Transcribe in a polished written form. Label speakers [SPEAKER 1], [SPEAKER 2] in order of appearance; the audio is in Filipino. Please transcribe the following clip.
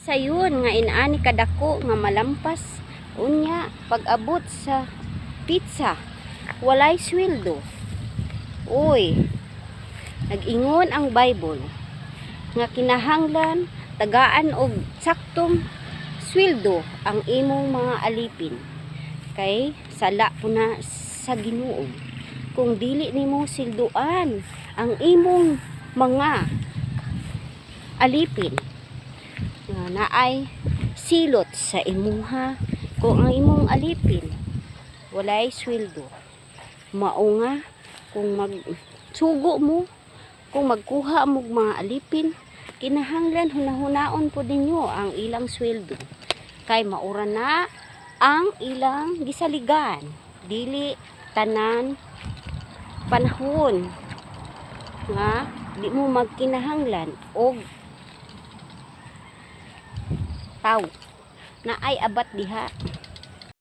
[SPEAKER 1] Sayon nga inaani kadako nga malampas unya pag-abot sa pizza walay sweldo. Uy, nag-ingon ang Bible nga kinahanglan tagaan og saktong sweldo ang imong mga alipin kay sala po na sa Ginoo kung dili nimo silduan ang imong mga alipin nga naay silot sa imuha. Kung ang imong alipin walay sweldo, mao nga kung magsugo mo, kung magkuha mo mga alipin, kinahanglan hunahunaon po ninyo ang ilang sweldo kay maura na ang ilang gisaligan, dili tanan panahon nga di mo magkinahanglan og tao na ay abat diha.